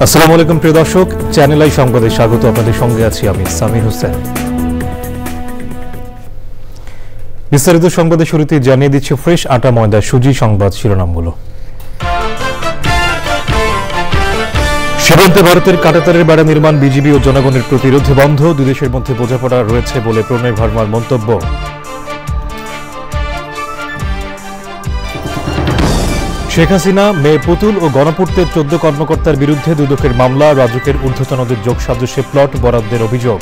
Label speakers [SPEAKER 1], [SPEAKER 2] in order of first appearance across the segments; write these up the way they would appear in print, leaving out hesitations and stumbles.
[SPEAKER 1] আসসালামু আলাইকুম প্রিয় দর্শক, চ্যানেল আই সংবাদে স্বাগত। আপনাদের সঙ্গে আছি আমি সামির হোসেন। বিস্তারিত সংবাদের শুরুতে জানিয়ে দিচ্ছি ফ্রেশ আটা ময়দা সুজি সংবাদ শিরোনামগুলো। সীমান্তে ভারতের কাঁটাতারের বেড়া নির্মাণ বিজিবি ও জনগণের প্রতিরোধে বন্ধ। দুই দেশের মধ্যে বোঝাপড়া রয়েছে বলে প্রণয় ভার্মার মন্তব্য। শেখ হাসিনা, মেয়ে পুতুল ও গণপূর্তের 14 কর্মকর্তার বিরুদ্ধে দুদকের মামলা। রাজুকের ঊর্ধ্বতনদের যোগসাজশে প্লট বরাদ্দের অভিযোগ।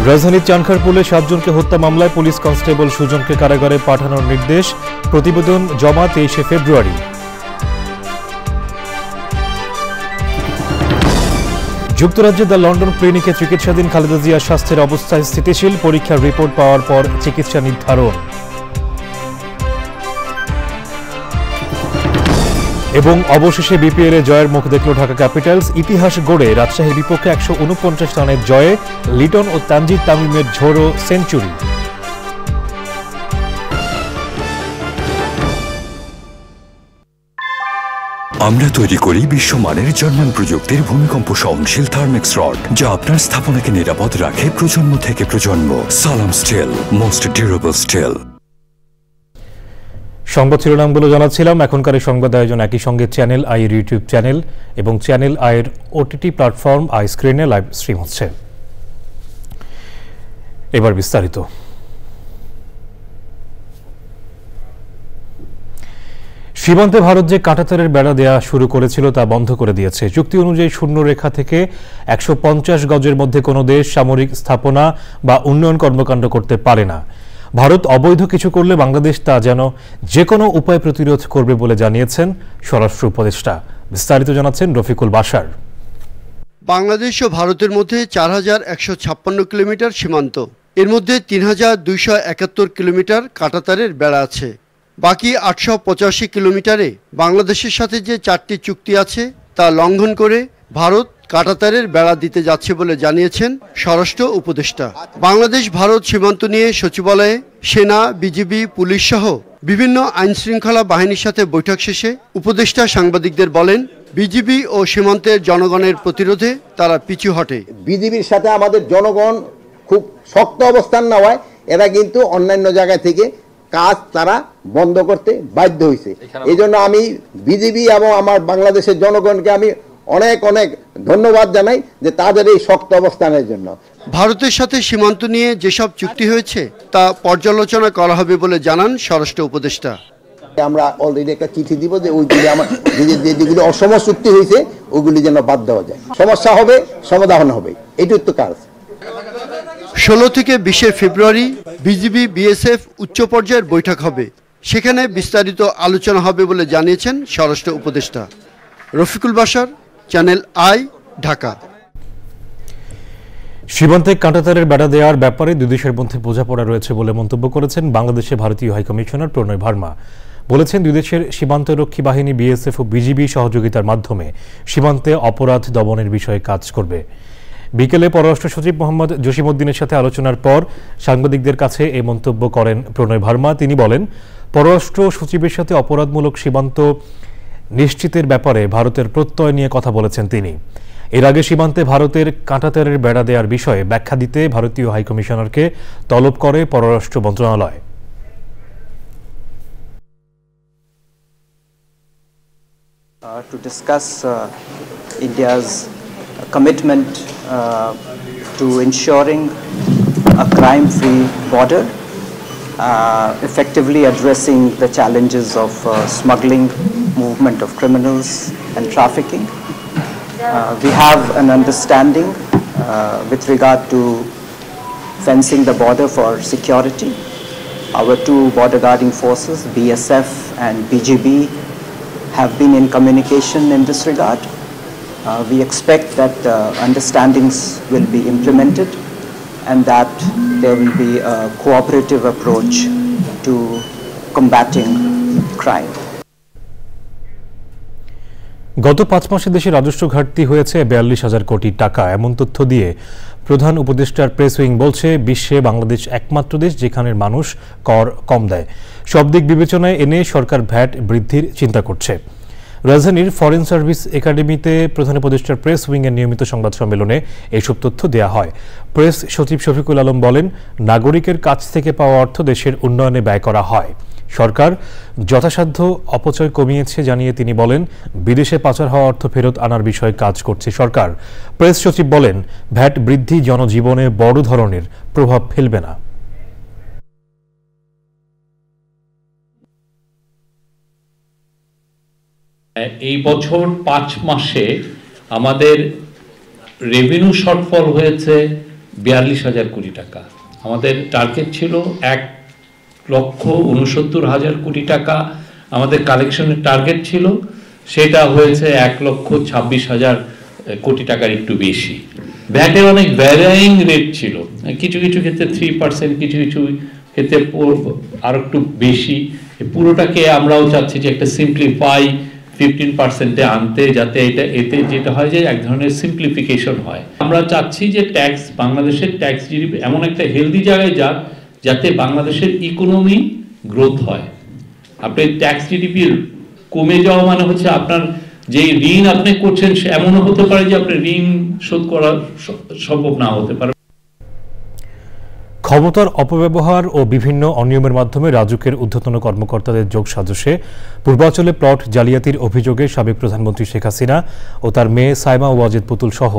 [SPEAKER 1] রাজধানীর চানখারপুলে 7 জনকে হত্যা মামলায় পুলিশ কনস্টেবল সুজনকে কারাগারে পাঠানোর নির্দেশ। প্রতিবেদন জমা 23শে ফেব্রুয়ারি। যুক্তরাজ্যের দ্য লন্ডন ক্লিনিকে চিকিৎসাধীন খালেদা জিয়ার স্বাস্থ্যের অবস্থা স্থিতিশীল। পরীক্ষার রিপোর্ট পাওয়ার পর চিকিৎসা নির্ধারণ। এবং অবশেষে বিপিএল এ জয়ের মুখ দেখল ঢাকা ক্যাপিটালস। ইতিহাস গড়ে রাজশাহীর বিপক্ষে 149 রানের জয়ে লিটন ও তানজিদ তামিমের ঝোড়ো সেঞ্চুরি।
[SPEAKER 2] আমরা তৈরি করি বিশ্বমানের জার্মান প্রযুক্তির ভূমিকম্প সহনশীল থার্মেক্স রড, যা আপনার স্থাপনাকে নিরাপদ রাখে প্রজন্ম থেকে প্রজন্ম। সালাম স্টিল, মোস্ট ডিউরেবল স্টিল।
[SPEAKER 1] সংবাদ শিরোনামগুলো জানাচ্ছিলাম। এখনকার সংবাদ আয়োজন একই সঙ্গে চ্যানেল আইয়ের ইউটিউব চ্যানেল এবং চ্যানেল আইয়ের ওটিটি প্ল্যাটফর্ম আই স্ক্রিনে লাইভ স্ট্রিম হচ্ছে। এবার বিস্তারিত। সীমান্তে ভারত যে কাঁটাতারের বেড়া দেয়া শুরু করেছিল তা বন্ধ করে দিয়েছে। চুক্তি অনুযায়ী শূন্য রেখা থেকে 150 গজের মধ্যে কোনো দেশ সামরিক স্থাপনা বা উন্নয়ন কর্মকাণ্ড করতে পারে না। ভারত অবৈধ কিছু করলে বাংলাদেশ তা যেন যে কোনো উপায় প্রতিরোধ করবে বলে জানিয়েছেন স্বরাষ্ট্র উপদেষ্টা। বিস্তারিত জানাচ্ছেন রফিকুল বাশার।
[SPEAKER 3] বাংলাদেশ ও ভারতের মধ্যে 4156 কিলোমিটার সীমান্ত। এর মধ্যে 3271 কিলোমিটার কাঁটাতারের বেড়া আছে। বাকি 885 কিলোমিটারে বাংলাদেশের সাথে যে 4টি চুক্তি আছে তা লঙ্ঘন করে ভারত কাঁটাতারের বেড়া দিতে যাচ্ছে বলে জানিয়েছেন স্বরাষ্ট্র উপদেষ্টা। বাংলাদেশ ভারত সীমান্ত নিয়ে সচিবালয়ে সেনা, বিজিবি, পুলিশ সহ বিভিন্ন আইনশৃঙ্খলা বাহিনীর সাথে বৈঠক শেষে উপদেষ্টা সাংবাদিকদের বলেন, বিজিবি ও সীমান্তের জনগণের প্রতিরোধে তারা পিছু হটে।
[SPEAKER 4] বিজিবির সাথে আমাদের জনগণ খুব শক্ত অবস্থান নেওয়ায় এরা কিন্তু অন্যান্য জায়গা থেকে কাজ তারা বন্ধ করতে বাধ্য হয়েছে। এই জন্য আমি বিজিবি এবং আমার বাংলাদেশের জনগণকে আমি অনেক অনেক ধন্যবাদ জানাই যে তাদের এই শক্ত অবস্থানের জন্য।
[SPEAKER 3] ভারতের সাথে সীমান্ত নিয়ে যেসব চুক্তি হয়েছে তা পর্যালোচনা করা হবে বলে জানান স্বরাষ্ট্র উপদেষ্টা।
[SPEAKER 4] আমরা অলরেডি একটা চিঠি দিব যে ওইগুলি আমার যেগুলি অসম চুক্তি হয়েছে ওইগুলি যেন বাদ দেওয়া যায়। সমস্যা হবে, সমাধান হবে, এটুক তো কাজ।
[SPEAKER 3] 16 থেকে 20 ফেব্রুয়ারি বিজিবি বিএসএফ উচ্চ পর্যায়ের বৈঠক হবে। সেখানে বিস্তারিত আলোচনা হবে বলে জানিয়েছেন স্বরাষ্ট্র উপদেষ্টা। Rafiqul Bashar, channel I, Dhaka.
[SPEAKER 1] সীমান্তে কাঁটাতারের বেড়া দেওয়ার ব্যাপারে দুই দেশের মধ্যে বোঝাপড়া রয়েছে বলে মন্তব্য করেছেন বাংলাদেশে ভারতীয় হাইকমিশনার প্রণয় ভার্মা। বলেছেন, দুই দেশের সীমান্তরক্ষী বাহিনী বিএসএফ ও বিজিবি সহযোগিতার মাধ্যমে সীমান্তে অপরাধ দমনের বিষয়ে কাজ করবে। বিকেলে পররাষ্ট্র সচিব মোহাম্মদ জসিমউদ্দিনের সাথে আলোচনার পর সাংবাদিকদের কাছে এই মন্তব্য করেন প্রণয় ভার্মা। তিনি বলেন, পররাষ্ট্র সচিবের সাথে অপরাধমূলক সীমান্ত নিশ্চিতের ব্যাপারে ভারতের প্রত্যয় নিয়ে কথা বলেছেন তিনি। এর আগে সীমান্তে ভারতের কাঁটাতারের বেড়া দেওয়ার বিষয়ে ব্যাখ্যা দিতে ভারতীয় হাইকমিশনারকে তলব করে পররাষ্ট্র মন্ত্রণালয়।
[SPEAKER 5] To discuss India's commitment to ensuring a crime-free border, effectively addressing the challenges of smuggling, movement of criminals and trafficking. We have an understanding with regard to fencing the border for security. Our two border guarding forces, BSF and BGB, have been in communication in this regard. We expect that understandings will be implemented and that there will be a cooperative approach to combating crime.
[SPEAKER 1] গত 5 মাসে দেশে রাজস্ব ঘাটতি হয়েছে 42,000 কোটি টাকা। এমন তথ্য দিয়ে প্রধান উপদেষ্টার প্রেস উইং বলছে, বিশ্বে বাংলাদেশ একমাত্র দেশ যেখানে মানুষ কর কম দেয়। সব দিক বিবেচনায় এনে সরকার ভ্যাট বৃদ্ধির চিন্তা করছে। রাজধানীর ফরেন সার্ভিস একাডেমিতে প্রধান উপদেষ্টার প্রেস উইংয়ের নিয়মিত সংবাদ সম্মেলনে এইসব তথ্য দেয়া হয়। প্রেস সচিব শফিকুল আলম বলেন, নাগরিকের কাছ থেকে পাওয়া অর্থ দেশের উন্নয়নে ব্যয় করা হয়। সরকার যথাসাধ্য অপচয় কমিয়েছে জানিয়ে তিনি বলেন, বিদেশে পাচার হওয়া অর্থ ফেরত আনার বিষয়ে কাজ করছে সরকার। প্রেস সচিব বলেন, ভ্যাট বৃদ্ধি জনজীবনে বড় ধরনের প্রভাব ফেলবে না।
[SPEAKER 6] এই বছর 5 মাসে আমাদের রেভিনিউ শর্টফল হয়েছে 42,000 কোটি টাকা। আমাদের টার্গেট ছিল 1,69,000 কোটি টাকা আমাদের কালেকশনের টার্গেট ছিল, সেটা হয়েছে 1,26,000 কোটি টাকার একটু বেশি। ভ্যাটের অনেক ভ্যারিয়িং রেট ছিল, কিছু কিছু ক্ষেত্রে 3%, কিছু কিছু ক্ষেত্রে আর একটু বেশি। পুরোটাকে আমরাও চাচ্ছি যে একটা সিম্পলিফাই 15% আনতে, যাতে এতে যেটা হয় যে এক ধরনের সিম্পলিফিকেশন হয়। আমরা চাচ্ছি যে ট্যাক্স, বাংলাদেশের ট্যাক্স জিডিপি এমন একটা হেলদি জায়গায় যাক যাতে বাংলাদেশের ইকোনমি গ্রোথ হয়। আপনি ট্যাক্স জিডিপি কমে যাওয়া মানে হচ্ছে আপনার যে ঋণ আপনি করছেন এমনও হতে পারে যে আপনার ঋণ শোধ করা সম্ভব না হতে পারে।
[SPEAKER 1] ক্ষমতার অপব্যবহার ও বিভিন্ন অনিয়মের মাধ্যমে রাজুকের ঊর্ধ্বতন কর্মকর্তাদের যোগসাজশে পূর্বাঞ্চলে প্লট জালিয়াতির অভিযোগে সাবেক প্রধানমন্ত্রী শেখ হাসিনা ও তার মেয়ে সাইমা ওয়াজেদ পুতুল সহ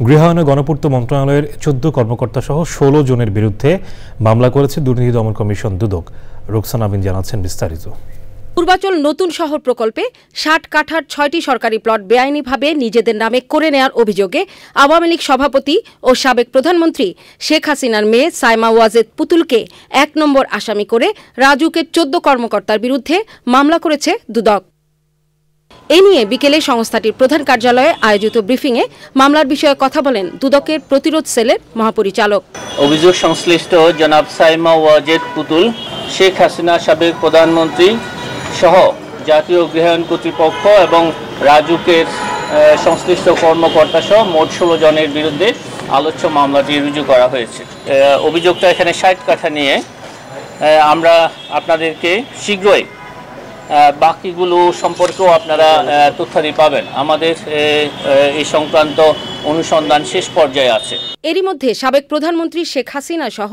[SPEAKER 1] গৃহায়ন ও গণপূর্ত মন্ত্রণালয়ের 14 কর্মকর্তা সহ 16 জনের বিরুদ্ধে মামলা করেছে দুর্নীতি দমন কমিশন দুদক। রোকসানা বিন জানাচ্ছেন বিস্তারিত।
[SPEAKER 7] পূর্বাচল নতুন শহর প্রকল্পে 60 কাঠার 6টি সরকারি প্লট বেআইনিভাবে নিজেদের নামে করে নেয়ার অভিযোগে আওয়ামী লীগ সভাপতি ও সাবেক প্রধানমন্ত্রী শেখ হাসিনার মেয়ে সাইমা ওয়াজেদ পুতুলকে 1 নম্বর আসামি করে রাজুকের 14 কর্মকর্তার বিরুদ্ধে মামলা করেছে দুদক। এ নিয়ে বিকেলে সংস্থাটির প্রধান কার্যালয়ে আয়োজিত ব্রিফিংয়ে মামলার বিষয়ে কথা বলেন দুদকের প্রতিরোধ সেলের মহাপরিচালক।
[SPEAKER 8] অভিযোগ সংশ্লিষ্ট জনাব সাইমা ওয়াজেদ পুতুল, শেখ হাসিনা সাবেক প্রধানমন্ত্রী সহ জাতীয় গৃহায়ন কর্তৃপক্ষ এবং রাজুকের সংশ্লিষ্ট কর্মকর্তা সহ মোট 16 জনের বিরুদ্ধে আলোচ্য মামলাটি রুজু করা হয়েছে। অভিযোগটা এখানে 60 কাঠা নিয়ে আমরা আপনাদেরকে শীঘ্রই বাকিগুলো সম্পর্কেও আপনারা তথ্যাদি পাবেন। আমাদের এই সংক্রান্ত অনুসন্ধান শেষ পর্যায়ে আছে।
[SPEAKER 7] এরই মধ্যে সাবেক প্রধানমন্ত্রী শেখ হাসিনা সহ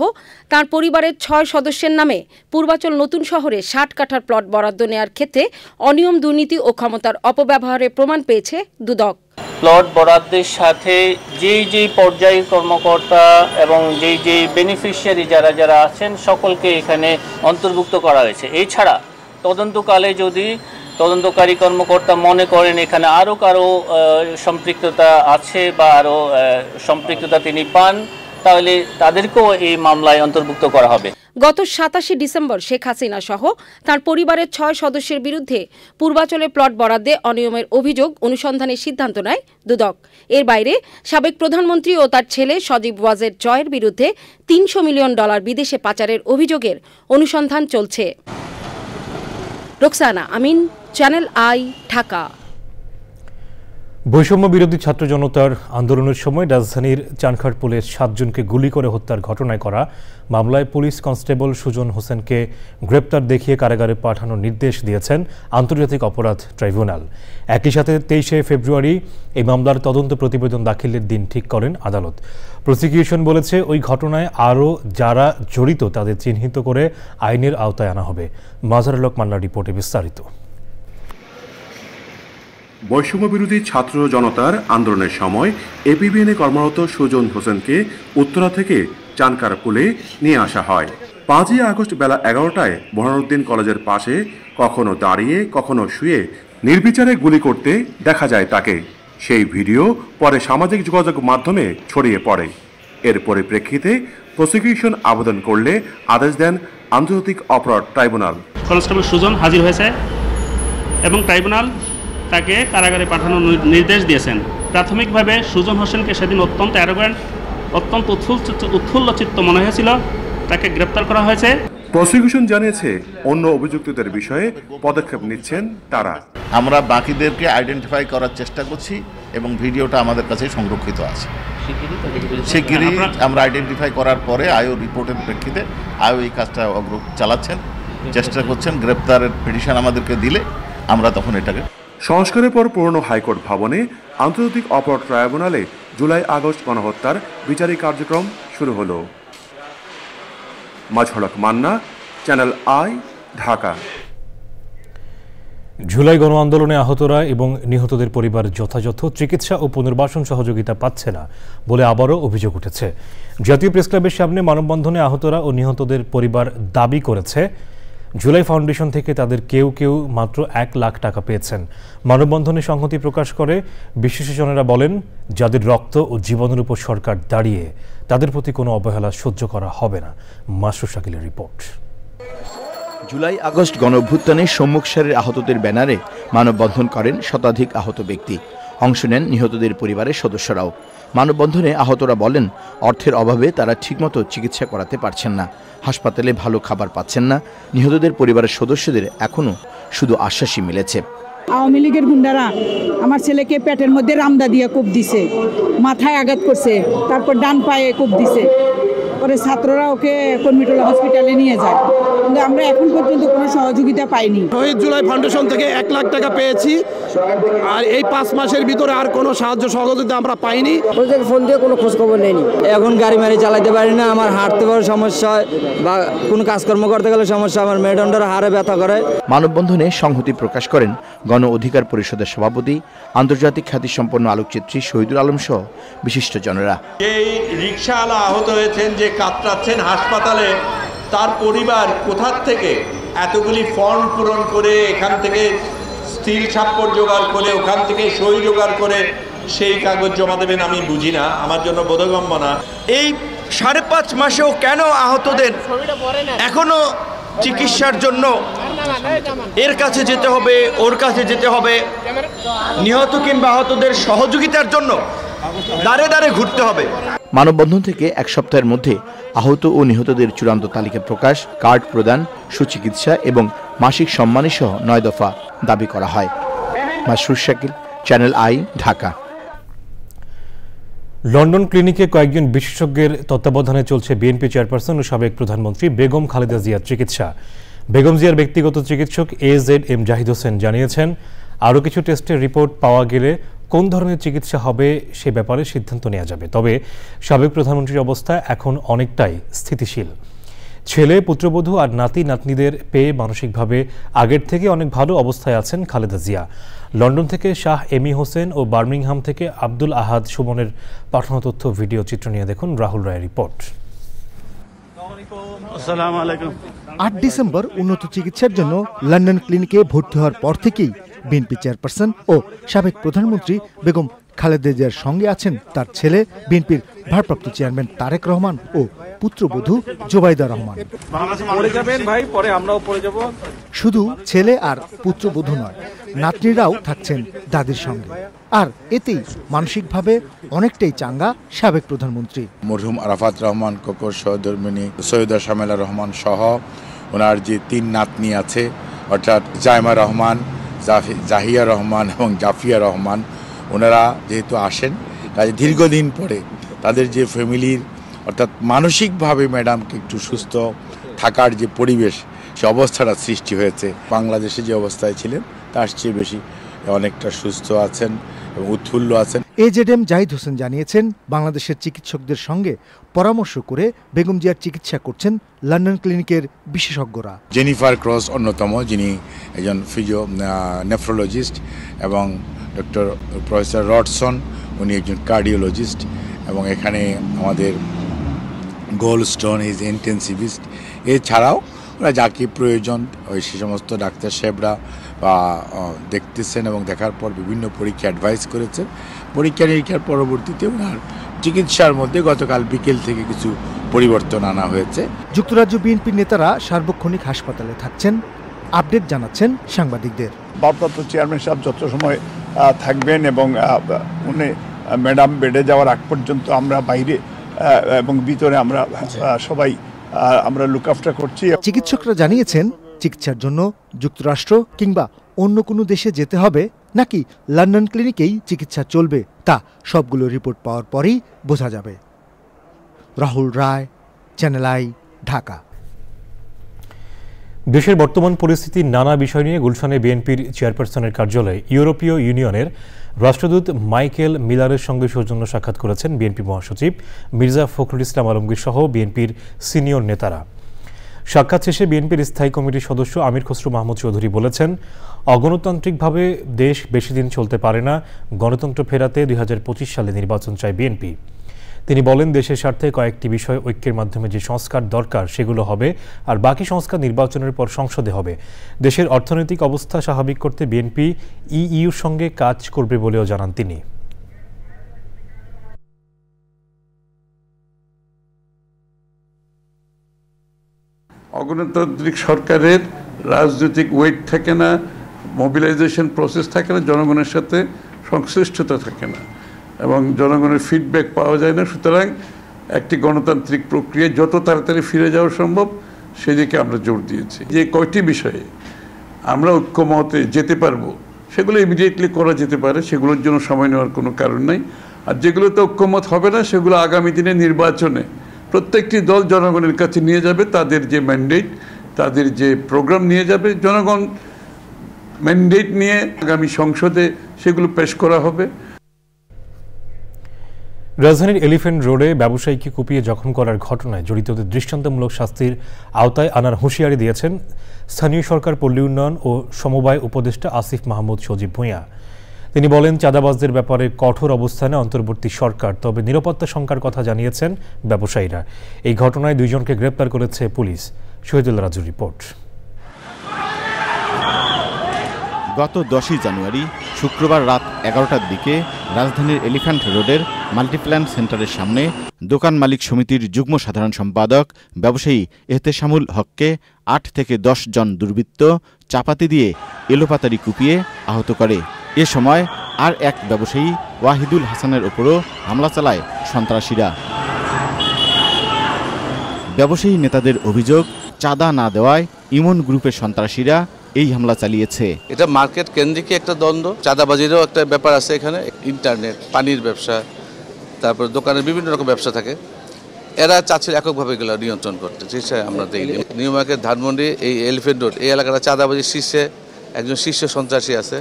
[SPEAKER 7] তার পরিবারের 6 সদস্যের নামে পূর্বাচল নতুন শহরে 60 কাঠার প্লট বরাদ্দ নেয়ার ক্ষেত্রে অনিয়ম, দুর্নীতি ও ক্ষমতার অপব্যবহারের প্রমাণ পেয়েছে দুদক।
[SPEAKER 8] প্লট বরাদ্দের সাথে যেই পর্যায়ের কর্মকর্তা এবং যেই বেনিফিশিয়ারি যারা আছেন সকলকে এখানে অন্তর্ভুক্ত করা হয়েছে। এছাড়া তদন্তকালে যদি তদন্তকারী কর্মকর্তা মনে করেন এখানে আরও কারো সম্পৃক্ততা আছে বা আরও সম্পৃক্ততা তিনি পান, তাহলে তাদেরকেও এই মামলায় অন্তর্ভুক্ত করা হবে।
[SPEAKER 7] গত 27 ডিসেম্বর শেখ হাসিনা সহ তার পরিবারের 6 সদস্যের বিরুদ্ধে পূর্বাচলে প্লট বরাদ্দে অনিয়মের অভিযোগ অনুসন্ধানের সিদ্ধান্ত নেয় দুদক। এর বাইরে সাবেক প্রধানমন্ত্রী ও তার ছেলে সজীব ওয়াজেদ জয়ের বিরুদ্ধে $300 মিলিয়ন বিদেশে পাচারের অভিযোগের অনুসন্ধান চলছে। রোকসানা আমিন, চ্যানেল আই, ঢাকা।
[SPEAKER 1] বৈষম্য বিরোধী ছাত্র জনতার আন্দোলনের সময় রাজধানীর চানখারপুলে 7 জনকে গুলি করে হত্যার ঘটনায় করা মামলায় পুলিশ কনস্টেবল সুজন হোসেনকে গ্রেপ্তার দেখিয়ে কারাগারে পাঠানোর নির্দেশ দিয়েছেন আন্তর্জাতিক অপরাধ ট্রাইব্যুনাল। একই সাথে 23শে ফেব্রুয়ারি এই মামলার তদন্ত প্রতিবেদন দাখিলের দিন ঠিক করেন আদালত। প্রসিকিউশন বলেছে, ওই ঘটনায় আরও যারা জড়িত তাদের চিহ্নিত করে আইনের আওতায় আনা হবে। মাজারুল হক মান্নার রিপোর্টে বিস্তারিত।
[SPEAKER 9] বৈষম্য বিরোধী ছাত্র জনতার আন্দোলনের সময় এপিবিএনে কর্মরত সুজন হোসেনকে উত্তরা থেকে চানখারপুলে নিয়ে আসা হয়। 5ই আগস্ট বেলা 11টায় বোরহানউদ্দিন কলেজের পাশে কখনো দাঁড়িয়ে কখনো শুয়ে নির্বিচারে গুলি করতে দেখা যায় তাকে। সেই ভিডিও পরে সামাজিক যোগাযোগ মাধ্যমে ছড়িয়ে পড়ে। এর পরিপ্রেক্ষিতে প্রসিকিউশন আবেদন করলে আদেশ দেন আন্তর্জাতিক অপরাধ ট্রাইব্যুনাল।
[SPEAKER 10] কনস্টেবল সুজন হাজির হয়েছে এবং ট্রাইব্যুনাল তাকে কারাগারে পাঠানোর নির্দেশ দিয়েছেন। প্রাথমিকভাবে সুজন হোসেনকে সেদিন অত্যন্ত অ্যারোগ্যান্ট, অত্যন্ত উৎফুল্লচিত্ত মনে হয়েছিল, তাকে গ্রেপ্তার করা হয়েছে।
[SPEAKER 9] প্রসিকিউশন জানিয়েছে অন্য অভিযুক্তদের বিষয়ে পদক্ষেপ নিচ্ছেন তারা।
[SPEAKER 11] আমরা বাকিদেরকে আইডেন্টিফাই করার চেষ্টা করছি এবং ভিডিওটা আমাদের কাছে সংরক্ষিত আছে। শিগগিরই আমরা আইডেন্টিফাই করার পরে আইও রিপোর্টের প্রেক্ষিতে আইও এই কাজটা চালাচ্ছেন, চেষ্টা করছেন। গ্রেপ্তারের পিটিশন আমাদেরকে দিলে আমরা তখন এটাকে
[SPEAKER 9] সংস্কারের পর পুরনো হাইকোর্ট ভবনে আন্তর্জাতিক অপরাধ ট্রাইব্যুনালে জুলাই আগস্ট গণহত্যার বিচারিক কার্যক্রম শুরু হলো। মাজহরক মান্না, চ্যানেল আই, ঢাকা।
[SPEAKER 1] জুলাই গণ আন্দোলনে আহতরা এবং নিহতদের পরিবার যথাযথ চিকিৎসা ও পুনর্বাসন সহযোগিতা পাচ্ছে না বলে আবারও অভিযোগ উঠেছে। জাতীয় প্রেসক্লাবের সামনে মানববন্ধনে আহতরা ও নিহতদের পরিবার দাবি করেছে জুলাই ফাউন্ডেশন থেকে তাদের কেউ কেউ মাত্র 1 লাখ টাকা পেয়েছেন। মানববন্ধনে সংহতি প্রকাশ করে বিশেষজনেরা বলেন, যাদের রক্ত ও জীবনের উপর সরকার দাঁড়িয়ে, তাদের প্রতি কোনো অবহেলা সহ্য করা হবে না। মাসরুর শাকিলের রিপোর্ট।
[SPEAKER 12] জুলাই আগস্ট গণঅভ্যুত্থানে সম্মুখ সারির আহতদের ব্যানারে মানববন্ধন করেন শতাধিক আহত ব্যক্তি। অংশ নেন নিহতদের পরিবারের সদস্যরাও। মানববন্ধনে আহতরা বলেন, অর্থের অভাবে তারা ঠিকমতো চিকিৎসা করাতে পারছেন না, হাসপাতালে ভালো খাবার পাচ্ছেন না। নিহতদের পরিবারের সদস্যদের এখনও শুধু আশ্বাসই মিলেছে।
[SPEAKER 13] আওয়ামী লীগের গুন্ডারা আমার ছেলেকে পেটের মধ্যে রামদা দিয়ে কোপ দিছে, মাথায় আঘাত করছে, তারপর ডান পায়ে কোপ দিছে। পরে ছাত্ররা ওকে কর্মীটোলা হসপিটালে নিয়ে যায়, কিন্তু আমরা এখন পর্যন্ত কোনো সহযোগিতা পাইনি।
[SPEAKER 14] শহীদ জুলাই ফাউন্ডেশন থেকে 1 লাখ টাকা পেয়েছি, আর এই 5 মাসের ভিতরে আর কোনো সাহায্য সহযোগিতা আমরা পাইনি।
[SPEAKER 15] ফোন দিয়ে কোনো খোঁজখবর নেয়নি। এখন গাড়ি মারি চালাতে পারি না, আমার হাঁটতে পারে সমস্যা হয়, বা কোনো কাজকর্ম করতে গেলে সমস্যা, আমার মেরুদণ্ডের হাড়ে ব্যথা করে।
[SPEAKER 12] মানববন্ধনে সংহতি প্রকাশ করেন গণ অধিকার পরিষদের সভাপতি, আন্তর্জাতিক খ্যাতিসম্পন্ন আলোকচিত্রী শহীদুল আলম সহ বিশিষ্টজনেরা।
[SPEAKER 16] এই রিকশাওয়ালা আহত হয়েছেন, যে কাতরাচ্ছেন হাসপাতালে, তার পরিবার কোথার থেকে এতগুলি ফর্ম পূরণ করে, এখান থেকে স্থির স্বাক্ষর জোগাড় করে, ওখান থেকে সই জোগাড় করে সেই কাগজ জমা দেবেন, আমি বুঝি না, আমার জন্য বোধগম্য না।
[SPEAKER 17] এই 5.5 মাসেও কেন আহতদের এখনো চিকিৎসার জন্য এর কাছে যেতে হবে, ওর কাছে যেতে হবে, নিহত কিংবা আহতদের সহযোগিতার জন্য দাঁড়ে দাঁড়ে ঘুরতে হবে।
[SPEAKER 12] মানববন্ধন থেকে 1 সপ্তাহের মধ্যে আহত ও নিহতদের চূড়ান্ত তালিকা প্রকাশ, কার্ড প্রদান, সুচিকিৎসা এবং মাসিক সম্মানী সহ 9 দফা দাবি করা হয়। Masrur Shakil, channel I, Dhaka.
[SPEAKER 1] London ক্লিনিকে কয়েকজন বিশেষজ্ঞের তত্ত্বাবধানে চলছে বিএনপি চেয়ারপারসন ও সাবেক প্রধানমন্ত্রী বেগম খালেদা জিয়ার চিকিৎসা। বেগম জিয়ার ব্যক্তিগত চিকিৎসক AZM জাহিদ হোসেন জানিয়েছেন, আরও কিছু টেস্টের রিপোর্ট পাওয়া গেলে কোন ধরনের চিকিৎসা হবে সে ব্যাপারে সিদ্ধান্ত নেওয়া যাবে। তবে সাবেক প্রধানমন্ত্রীর অবস্থা এখন অনেকটাই স্থিতিশীল। ছেলে, পুত্রবধূ আর নাতি নাতনিদের পেয়ে মানসিকভাবে আগের থেকে অনেক ভালো অবস্থায় আছেন খালেদা জিয়া। লন্ডন থেকে শাহ এমি হোসেন ও বার্মিংহাম থেকে আব্দুল আহাদ সুমনের পাঠানো তথ্য ভিডিও চিত্র নিয়ে দেখুন রাহুল রায়ের রিপোর্ট।
[SPEAKER 18] 8 ডিসেম্বর উন্নত চিকিৎসার জন্য লন্ডন ক্লিনিকে ভর্তি হওয়ার পর থেকেই বিএনপি চেয়ারপারসন ও সাবেক প্রধানমন্ত্রী বেগম খালেদা জিয়ার সঙ্গে আছেন তার ছেলে, বিএনপির ভারপ্রাপ্ত চেয়ারম্যান তারেক রহমান ও পুত্রবধূ জোবাইদা রহমান। শুধু ছেলে আর পুত্রবধূ নয়, নাতনিরাও থাকছেন দাদির সঙ্গে। আর এতেই মানসিকভাবে অনেকটাই চাঙ্গা সাবেক প্রধানমন্ত্রী।
[SPEAKER 19] মরহুম আরাফাত রহমান, কোকর সহধর্মিনী, সৈয়দা শামেলা রহমান সহ ওনার যে 3 নাতনি আছে, অর্থাৎ জায়মা রহমান, জাহিয়া রহমান এবং জাফিয়া রহমান, ওনারা যেহেতু আসেন, কাজে দীর্ঘদিন পরে তাদের যে ফ্যামিলির, অর্থাৎ মানসিকভাবে ম্যাডামকে একটু সুস্থ থাকার যে পরিবেশ, সে অবস্থাটা সৃষ্টি হয়েছে। বাংলাদেশে যে অবস্থায় ছিলেন তার চেয়ে বেশি অনেকটা সুস্থ আছেন এবং উৎফুল্ল আছেন।
[SPEAKER 18] AZM জাহিদ হোসেন জানিয়েছেন, বাংলাদেশের চিকিৎসকদের সঙ্গে পরামর্শ করে বেগম জিয়ার চিকিৎসা করছেন লন্ডন ক্লিনিকের বিশেষজ্ঞরা।
[SPEAKER 19] জেনিফার ক্রস অন্যতম, যিনি একজন নেফ্রোলজিস্ট, এবং ডক্টর প্রফেসর রডসন, উনি একজন কার্ডিওলজিস্ট, এবং এখানে আমাদের গোল্ডস্টোন ইজ ইন্টেন্সিভিস্ট। এছাড়াও ওরা যাকে প্রয়োজন ওই সে সমস্ত ডাক্তার সাহেবরা দেখতেছেন এবং দেখার পর বিভিন্ন পরীক্ষা অ্যাডভাইস করেছেন। পরীক্ষা নিরীক্ষার পরবর্তীতে ওনার চিকিৎসার মধ্যে গতকাল বিকেল থেকে কিছু পরিবর্তন আনা হয়েছে।
[SPEAKER 18] যুক্তরাজ্য বিএনপির নেতারা সার্বক্ষণিক হাসপাতালে থাকছেন, আপডেট জানাচ্ছেন সাংবাদিকদের।
[SPEAKER 20] ভারপ্রাপ্ত চেয়ারম্যান সাহেব যত সময় থাকবেন এবং উনি ম্যাডাম বেডে যাওয়ার আগ পর্যন্ত আমরা বাইরে এবং ভিতরে আমরা সবাই আমরা লুক আফটার করছি।
[SPEAKER 18] চিকিৎসকরা জানিয়েছেন চিকিৎসার জন্য যুক্তরাষ্ট্র কিংবা অন্য কোনো দেশে যেতে হবে নাকি লন্ডন ক্লিনিকেই চিকিৎসা চলবে তা সবগুলো রিপোর্ট পাওয়ার পরেই বোঝা যাবে। রাহুল রায়, চ্যানেল আই, ঢাকা।
[SPEAKER 1] দেশের বর্তমান পরিস্থিতির নানা বিষয় নিয়ে গুলশানে বিএনপির চেয়ারপারসনের কার্যালয়ে ইউরোপীয় ইউনিয়নের রাষ্ট্রদূত মাইকেল মিলারের সঙ্গে সৌজন্য সাক্ষাৎ করেছেন বিএনপি মহাসচিব মির্জা ফখরুল ইসলাম আলমগীর সহ বিএনপির সিনিয়র নেতারা। সাক্ষাৎ শেষে বিএনপির স্থায়ী কমিটির সদস্য আমির খসরু মাহমুদ চৌধুরী বলেছেন, অগণতান্ত্রিকভাবে দেশ বেশি দিন চলতে পারে না, গণতন্ত্র ফেরাতে 2025 সালে নির্বাচন চায় বিএনপি। তিনি বলেন, দেশের স্বার্থে কয়েকটি বিষয় ঐক্যের মাধ্যমে যে সংস্কার দরকার সেগুলো হবে, আর বাকি সংস্কার নির্বাচনের পর সংসদে হবে। দেশের অর্থনৈতিক অবস্থা স্বাভাবিক করতে বিএনপি ইইউর সঙ্গে কাজ করবে বলেও জানান তিনি।
[SPEAKER 21] অগণতান্ত্রিক সরকারের রাজনৈতিক ওয়েট থাকে না, মোবিলাইজেশন প্রসেস থাকে না, জনগণের সাথে সংশ্লিষ্টতা থাকে না এবং জনগণের ফিডব্যাক পাওয়া যায় না। সুতরাং একটি গণতান্ত্রিক প্রক্রিয়া যত তাড়াতাড়ি ফিরে যাওয়া সম্ভব সেদিকে আমরা জোর দিয়েছি। যে কয়টি বিষয়ে আমরা ঐক্যমতে যেতে পারবো সেগুলো ইমিডিয়েটলি করা যেতে পারে, সেগুলোর জন্য সময় নেওয়ার কোনো কারণ নাই। আর যেগুলোতে ঐক্যমত হবে না সেগুলো আগামী দিনে নির্বাচনে প্রত্যেকটি দল জনগণের কাছে নিয়ে যাবে, তাদের যে ম্যান্ডেট, তাদের যে প্রোগ্রাম নিয়ে যাবে, জনগণ ম্যান্ডেট নিয়ে আগামী সংসদে সেগুলো পেশ করা হবে।
[SPEAKER 1] রাজধানীর এলিফ্যান্ট রোডে ব্যবসায়ীকে কুপিয়ে জখম করার ঘটনায় জড়িতদের দৃষ্টান্তমূলক শাস্তির আওতায় আনার হুঁশিয়ারি দিয়েছেন স্থানীয় সরকার, পল্লী উন্নয়ন ও সমবায় উপদেষ্টা আসিফ মাহমুদ সজীব ভূঁইয়া। তিনি বলেন, চাঁদাবাজদের ব্যাপারে কঠোর অবস্থানে অন্তর্বর্তী সরকার, তবে নিরাপত্তা শঙ্কার কথা জানিয়েছেন ব্যবসায়ীরা। এই ঘটনায় 2 জনকে গ্রেপ্তার করেছে পুলিশ। শহীদুল রাজুর রিপোর্ট।
[SPEAKER 12] গত 10ই জানুয়ারি শুক্রবার রাত 11টার দিকে রাজধানীর এলিফ্যান্ট রোডের মাল্টিপ্ল্যান সেন্টারের সামনে দোকান মালিক সমিতির যুগ্ম সাধারণ সম্পাদক ব্যবসায়ী এহতেশামুল হককে 8 থেকে 10 জন দুর্বৃত্ত চাপাতি দিয়ে এলোপাতাড়ি কুপিয়ে আহত করে। এ সময় আর এক ব্যবসায়ী ওয়াহিদুল হাসানের ওপরও হামলা চালায় সন্ত্রাসীরা। ব্যবসায়ী নেতাদের অভিযোগ, চাঁদা না দেওয়ায় ইমন গ্রুপের সন্ত্রাসীরা এই হামলা চালিয়েছে।
[SPEAKER 22] এটা মার্কেট কেন্দ্রিক একটা দ্বন্দ্ব, চাঁদাবাজিরও একটা ব্যাপার আছে এখানে। ইন্টারনেট, পানির ব্যবসা, তারপর দোকানের বিভিন্ন রকম ব্যবসা থাকে। এরা চাচ্ছে এককভাবে এগুলো নিয়ন্ত্রণ করতে। আমরা দেখি নিউ মার্কেট, ধানমন্ডি, এই এলিফ্যান্ট রোড, এই এলাকাটা চাঁদাবাজির শীর্ষে একজন শীর্ষ সন্ত্রাসী আছে।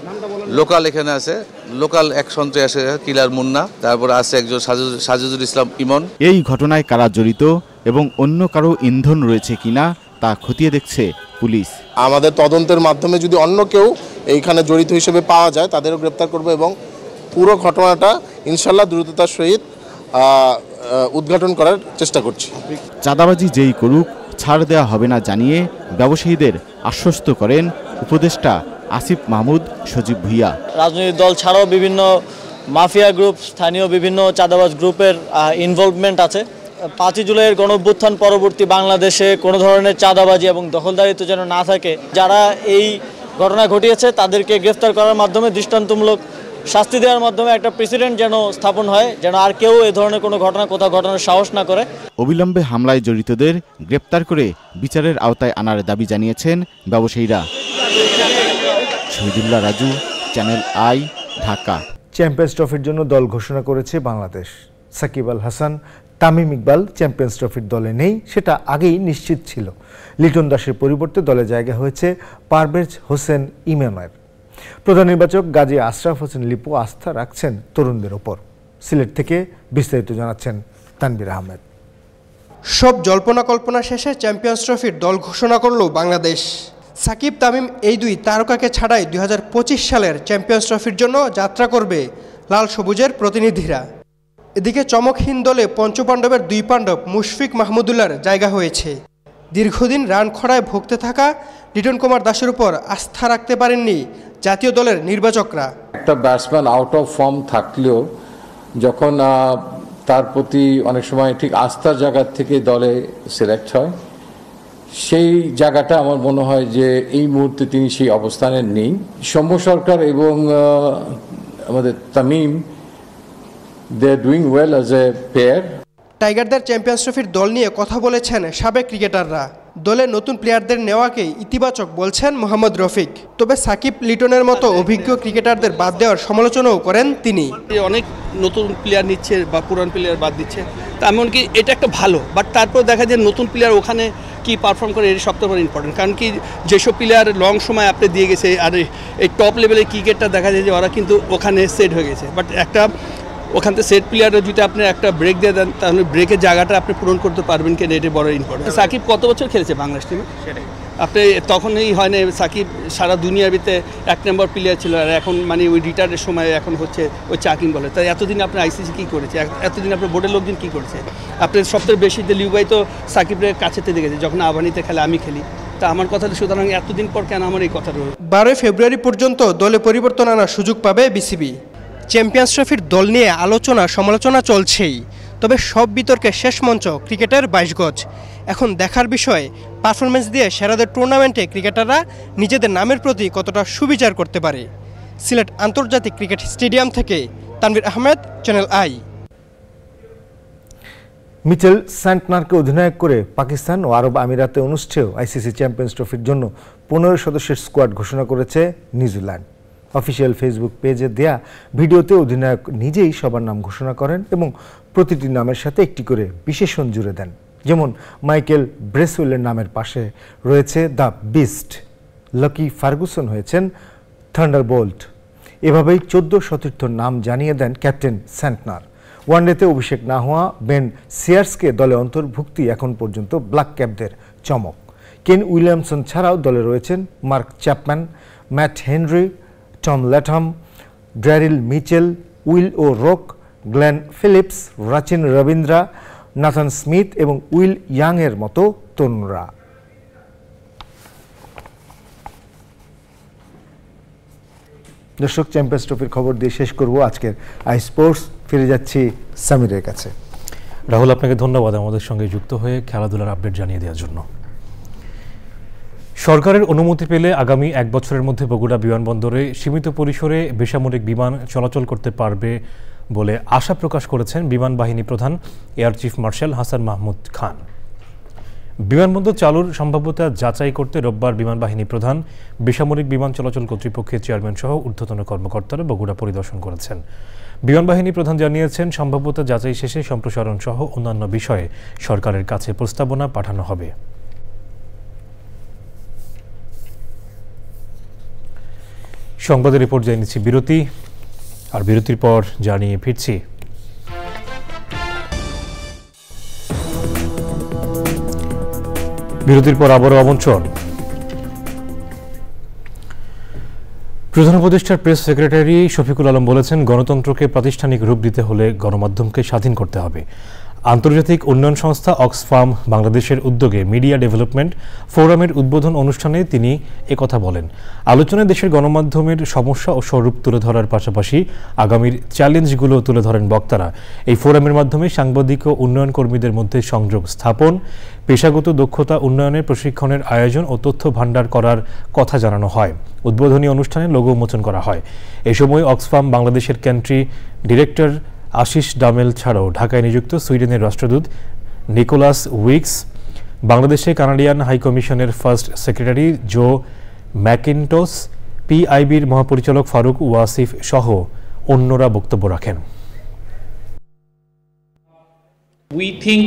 [SPEAKER 22] লোকাল এখানে আছে, লোকাল এক সন্ত্রাসী আছে কিলার মুন্না, তারপর আছে একজন সাজিদুল ইসলাম ইমন।
[SPEAKER 12] এই ঘটনায় কারা জড়িত এবং অন্য কারো ইন্ধন রয়েছে কিনা তা খতিয়ে দেখছে পুলিশ।
[SPEAKER 23] আমাদের তদন্তের মাধ্যমে যদি অন্য কেউ এইখানে জড়িত হিসেবে পাওয়া যায় তাদেরও গ্রেপ্তার করবে এবং পুরো ঘটনাটা ইনশাল্লাহ দ্রুততার সহিত উদ্ঘাটন করার চেষ্টা করছি।
[SPEAKER 12] চাঁদাবাজি যেই করুক ছাড় দেওয়া হবে না জানিয়ে ব্যবসায়ীদের আশ্বস্ত করেন উপদেষ্টা আসিফ মাহমুদ সজীব ভূঁইয়া।
[SPEAKER 24] রাজনৈতিক দল ছাড়াও বিভিন্ন মাফিয়া গ্রুপ, স্থানীয় বিভিন্ন চাঁদাবাজ গ্রুপের ইনভলভমেন্ট আছে। 5ই জুলাইয়ের গণঅভ্যুত্থান পরবর্তী বাংলাদেশে কোনো ধরনের চাঁদাবাজি এবং দখলদারিত্ব যেন না থাকে। যারা এই ঘটনা ঘটিয়েছে তাদেরকে গ্রেফতার করার মাধ্যমে, দৃষ্টান্তমূলক শাস্তি দেওয়ার মাধ্যমে একটা প্রেসিডেন্ট যেন স্থাপন হয়, যেন আর কেউ এই ধরনের কোনো ঘটনা কোথাও ঘটানোর সাহস না করে।
[SPEAKER 12] অবিলম্বে হামলায় জড়িতদের গ্রেপ্তার করে বিচারের আওতায় আনার দাবি জানিয়েছেন ব্যবসায়ীরা। Shahidullah Raju, channel I, Dhaka.
[SPEAKER 18] Champions ট্রফির জন্য দল ঘোষণা করেছে বাংলাদেশ। সাকিব আল হাসান, তামিম ইকবাল চ্যাম্পিয়ন্স ট্রফির দলে নেই, সেটা আগেই নিশ্চিত ছিল। লিটন দাসের পরিবর্তে দলে জায়গা হয়েছে পারভেজ হোসেন ইমনের। প্রধান নির্বাচক গাজী আশরাফ হোসেন লিপু আস্থা রাখছেন তরুণদের ওপর। সিলেট থেকে বিস্তারিত জানাচ্ছেন তানভীর আহমেদ।
[SPEAKER 25] সব জল্পনা কল্পনা শেষে চ্যাম্পিয়ন্স ট্রফির দল ঘোষণা করল বাংলাদেশ। সাকিব, তামিম এই 2 তারকাকে ছাড়াই 2025 সালের চ্যাম্পিয়ন্স ট্রফির জন্য যাত্রা করবে লাল সবুজের প্রতিনিধিরা। এদিকে চমকহীন দলে পঞ্চপাণ্ডবের 2 পাণ্ডব মুশফিক মাহমুদুল্লাহর জায়গা হয়েছে। দীর্ঘদিন রান খরায় ভুগতে থাকা লিটন কুমার দাসের উপর আস্থা রাখতে পারেননি জাতীয় দলের নির্বাচকরা।
[SPEAKER 26] একটা ব্যাটসম্যান আউট অফ ফর্ম থাকলেও যখন তার প্রতি অনেক সময় ঠিক আস্থার জায়গা থেকে দলে সিলেক্ট হয়, সেই জায়গাটা আমার মনে হয় যে এই মুহূর্তে তিনি সেই অবস্থানে নেই। সৌম্য সরকার এবং আমাদের Tamim, they are doing well as a pair.
[SPEAKER 25] টাইগারদের চ্যাম্পিয়ন্স ট্রফির দল নিয়ে কথা বলেছেন সাবেক ক্রিকেটাররা। দলে নতুন প্লেয়ারদের নেওয়াকে ইতিবাচক বলছেন মোহাম্মদ রফিক। তবে সাকিব, লিটনের মতো অভিজ্ঞ ক্রিকেটারদের বাদ দেওয়ার সমালোচনাও করেন তিনি।
[SPEAKER 2] অনেক নতুন প্লেয়ার নিচ্ছে বা পুরান প্লেয়ার বাদ দিচ্ছে, তা এমনকি এটা একটা ভালো, বাট তারপর দেখা যায় নতুন প্লেয়ার ওখানে কি পারফর্ম করে এটা সবথেকে বড় ইম্পর্টেন্ট। কারণ কি যেসব প্লেয়ার লং সময় আপনি দিয়ে গেছে আর এই টপ লেভেলের ক্রিকেটটা দেখা যায় যে ওরা কিন্তু ওখানে সেট হয়ে গেছে, বাট একটা ওখান থেকে সেট প্লেয়াররা যদি আপনি একটা ব্রেক দিয়ে দেন তাহলে ব্রেকের জায়গাটা আপনি পূরণ করতে পারবেন কিনা এটা বড় ইম্পর্টেন্ট। সাকিব কত বছর খেলেছে বাংলাদেশ টিমে, আপনি তখনই হয় না সাকিব সারা দুনিয়ার ভিতরে 1 নম্বর প্লেয়ার ছিল, আর এখন মানে ওই রিটায়ারের সময় এখন হচ্ছে ওই চাকিং বলে। তাই এতদিন আপনি আইসিসি কী করেছে, এতদিন আপনার বোর্ডের লোকজন কী করেছে, আপনার সবথেকে বেশি লিউবাই তো সাকিবের কাছেতে দেখেছে যখন আবানিতে খেলে, আমি খেলি। তা আমার কথা সুতরাং এতদিন পর কেন আমার এই কথা রইল।
[SPEAKER 25] 12 ফেব্রুয়ারি পর্যন্ত দলে পরিবর্তন আনার সুযোগ পাবে বিসিবি। চ্যাম্পিয়ন্স ট্রফির দল নিয়ে আলোচনা সমালোচনা চলছেই, তবে সব বিতর্কের শেষ মঞ্চ ক্রিকেটের 22 গজ। এখন দেখার বিষয় পারফরমেন্স দিয়ে সেরাদের টুর্নামেন্টে ক্রিকেটাররা নিজেদের নামের প্রতি কতটা সুবিচার করতে পারে। সিলেট আন্তর্জাতিক ক্রিকেট স্টেডিয়াম থেকে Tanvir Ahmed, channel I.
[SPEAKER 18] Mitchell স্যান্টনারকে অধিনায়ক করে পাকিস্তান ও আরব আমিরাতে অনুষ্ঠেয় আইসিসি চ্যাম্পিয়ন্স ট্রফির জন্য 15 সদস্যের স্কোয়াড ঘোষণা করেছে নিউজিল্যান্ড। অফিসিয়াল ফেসবুক পেজে দেয়া ভিডিওতে অধিনায়ক নিজেই সবার নাম ঘোষণা করেন এবং প্রতিটি নামের সাথে একটি করে বিশেষণ জুড়ে দেন। যেমন মাইকেল ব্রেসওয়েলের নামের পাশে রয়েছে দ্য বিস্ট, লাকি ফার্গুসন হয়েছেন থান্ডারবোল্ট। এভাবেই 14 সতীর্থর নাম জানিয়ে দেন ক্যাপ্টেন স্যান্টনার। ওয়ানডেতে অভিষেক না হওয়া বেন সিয়ার্সকে দলে অন্তর্ভুক্তি এখন পর্যন্ত ব্ল্যাক ক্যাপদের চমক। কেন উইলিয়ামসন ছাড়াও দলে রয়েছেন Mark Chapman, Matt Henry, Tom Latham, Daryl Mitchell, Will O'Rourke, Glenn Phillips, Rachin Ravindra, Nathan Smith এবং উইল ইয়াংয়ের মতো তরুণরা। দর্শক, চ্যাম্পিয়ন্স ট্রফির খবর দিয়ে শেষ করব আজকের আই স্পোর্টস। ফিরে যাচ্ছি সামিরের কাছে।
[SPEAKER 1] রাহুল, আপনাকে ধন্যবাদ আমাদের সঙ্গে যুক্ত হয়ে খেলাধুলার আপডেট জানিয়ে দেওয়ার জন্য। সরকারের অনুমতি পেলে আগামী 1 বছরের মধ্যে বগুড়া বিমানবন্দরে সীমিত পরিসরে বেসামরিক বিমান চলাচল করতে পারবে বলে আশা প্রকাশ করেছেন বিমান বাহিনী প্রধান air chief marshal Hasan Mahmud Khan. বিমানবন্দর চালুর সম্ভাব্যতা যাচাই করতে রোববার বিমান বাহিনী প্রধান, বেসামরিক বিমান চলাচল কর্তৃপক্ষের চেয়ারম্যান সহ ঊর্ধ্বতন কর্মকর্তারা বগুড়া পরিদর্শন করেছেন। বিমান বাহিনী প্রধান জানিয়েছেন, সম্ভাব্যতা যাচাই শেষে সম্প্রসারণ সহ অন্যান্য বিষয়ে সরকারের কাছে প্রস্তাবনা পাঠানো হবে। সংবাদের রিপোর্ট জানিয়েছি বিরতি, আর বিরতির পর জানিয়ে ফিরছি। বিরতির পর আবারও আমন্ত্রণ। প্রধান উপদেষ্টার প্রেস সেক্রেটারি শফিকুল আলম বলেছেন, গণতন্ত্রকে প্রাতিষ্ঠানিক রূপ দিতে হলে গণমাধ্যমকে স্বাধীন করতে হবে। আন্তর্জাতিক উন্নয়ন সংস্থা অক্সফাম বাংলাদেশের উদ্যোগে মিডিয়া ডেভেলপমেন্ট ফোরামের উদ্বোধন অনুষ্ঠানে তিনি একথা বলেন। আলোচনায় দেশের গণমাধ্যমের সমস্যা ও স্বরূপ তুলে ধরার পাশাপাশি আগামীর চ্যালেঞ্জগুলো তুলে ধরেন বক্তারা। এই ফোরামের মাধ্যমে সাংবাদিক ও উন্নয়ন কর্মীদের মধ্যে সংযোগ স্থাপন, পেশাগত দক্ষতা উন্নয়নের প্রশিক্ষণের আয়োজন ও তথ্য ভাণ্ডার করার কথা জানানো হয়। উদ্বোধনী অনুষ্ঠানে লোগো উন্মোচন করা হয়। এ সময় অক্সফাম বাংলাদেশের কান্ট্রি ডিরেক্টর আশিস ডামেল ছাড়াও ঢাকায় নিযুক্ত সুইডেনের রাষ্ট্রদূত নিকোলাস উইক্স, বাংলাদেশে কানাডিয়ান হাইকমিশনের ফার্স্ট সেক্রেটারি জো ম্যাকিনটস, পিআইবির মহাপরিচালক ফারুক ওয়াসিফ সহ অন্যরা বক্তব্য রাখেন।
[SPEAKER 3] We think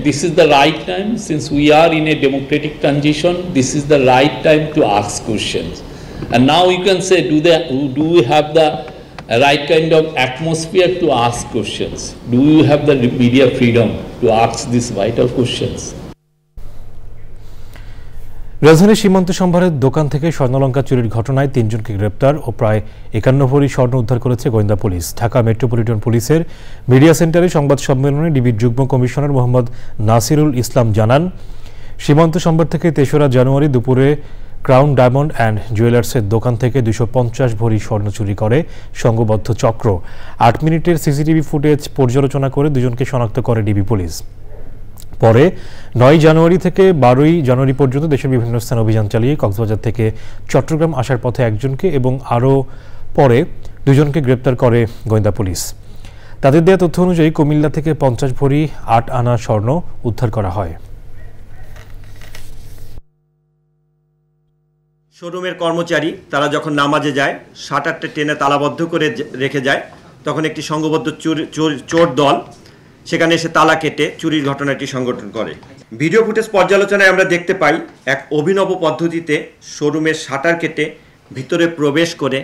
[SPEAKER 3] this is the right time, since we are in a democratic transition, this is the right time to ask questions. And now you can say, do we have the right kind of atmosphere to ask questions? Do you have the media freedom to ask these vital questions?
[SPEAKER 1] রাজধানীর সীমান্ত সম্ভারের দোকান থেকে স্বর্ণালঙ্কা চুরির ঘটনায় 3 জনকে গ্রেপ্তার ও প্রায় 51 ভরি স্বর্ণ উদ্ধার করেছে গোয়েন্দা পুলিশ। ঢাকা মেট্রোপলিটন পুলিশের মিডিয়া সেন্টারে সংবাদ সম্মেলনে ডিবির যুগ্ম কমিশনার মোহাম্মদ নাসিরুল ইসলাম জানান, সীমান্ত সম্ভার থেকে 3রা জানুয়ারি দুপুরে ক্রাউন ডায়মন্ড অ্যান্ড জুয়েলার্সের দোকান থেকে 250 ভরি স্বর্ণ চুরি করে সংঘবদ্ধ চক্র। 8 মিনিটের সিসিটিভি ফুটেজ পর্যালোচনা করে 2 জনকে শনাক্ত করে ডিবি পুলিশ। পরে 9 জানুয়ারি থেকে 12 জানুয়ারি পর্যন্ত দেশের বিভিন্ন স্থানে অভিযান চালিয়ে কক্সবাজার থেকে চট্টগ্রাম আসার পথে একজনকে এবং আরও পরে 2 জনকে গ্রেপ্তার করে গোয়েন্দা পুলিশ। তাদের দেওয়া তথ্য অনুযায়ী কুমিল্লা থেকে 50 ভরি 8 আনা স্বর্ণ উদ্ধার করা হয়।
[SPEAKER 4] শোরুমের কর্মচারী তারা যখন নামাজে যায় শাটারটা টেনে তালাবদ্ধ করে রেখে যায়, তখন একটি সংঘবদ্ধ চোর দল সেখানে এসে তালা কেটে চুরির ঘটনাটি সংঘটন করে। ভিডিও ফুটেজ পর্যালোচনায় আমরা দেখতে পাই এক অভিনব পদ্ধতিতে শোরুমের শাটার কেটে ভিতরে প্রবেশ করে